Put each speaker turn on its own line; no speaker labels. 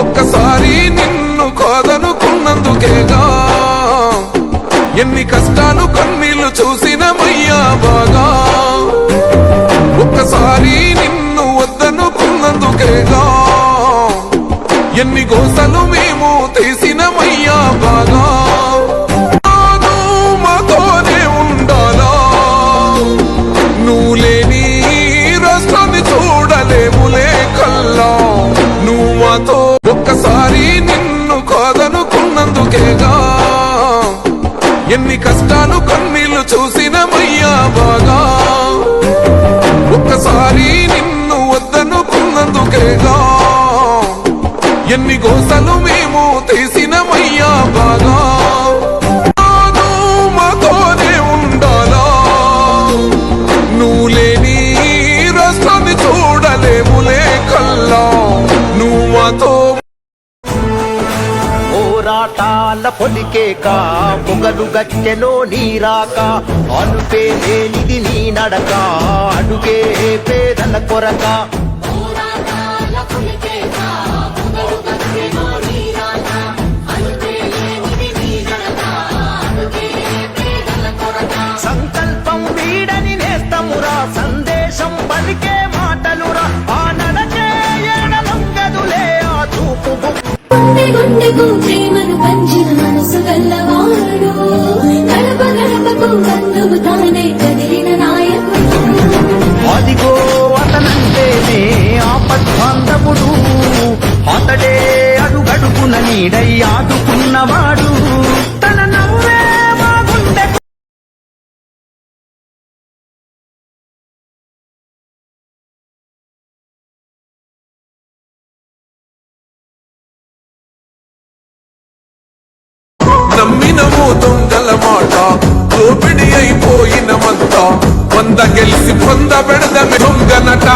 ఒక్కసారి నిన్ను కాదనుకున్నందుకేగా ఎన్ని కష్టాలు కన్నీళ్లు చూసినమయ్యా బాగా ఒక్కసారి నిన్ను వద్దనుకున్నందుకేగా ఎన్ని గోసలు మేము తీసినమయ్యా బాగా మాతోనే ఉండాలా నువ్వు లేని రాష్ట్రాన్ని చూడలేములే కల్లా నువ్వు మాతో ఒక్కసారి నిన్ను కాదనుకున్నందుకేగా ఎన్ని కష్టాలు కన్నీళ్లు చూసినమయ్యా బాగా ఒక్కసారి నిన్ను వద్దనుకున్నందుకేగా ఎన్ని గోసలు మేము తీసినమయ్యా బాగా మాతోనే ఉండాలా నువ్వు లేని రాష్ట్రాన్ని చూడలేములే కల్లా నువ్వు మాతో
పోరాటాల పొలికేక పొగలు గట్టెలో నీరాక అనుపే లేనిది నీ నడక అడుగే పేదల కొరక సంకల్పం వీడని నేస్తమురా సందేశం పలికే మాటలురా ఆ నడకే ఎడలొంగదులే ఆ చూపు
గుండెకు ప్రేమను పంచిన మనసు గల్లవాడు గడప గడపకు బంధువు తానే కదిలిన నాయకుడు
అదిగో అతనంటేనే ఆపద్బాంధవుడు అతడే అడుగడుగున నీడై ఆదుకున్నవాడు తన నవ్వే మా గుండె
నమ్మినమో దొంగల మాట దోపిడి అయిపోయినమంతా 100 గెలిచి 100 పెడదమే దొంగనట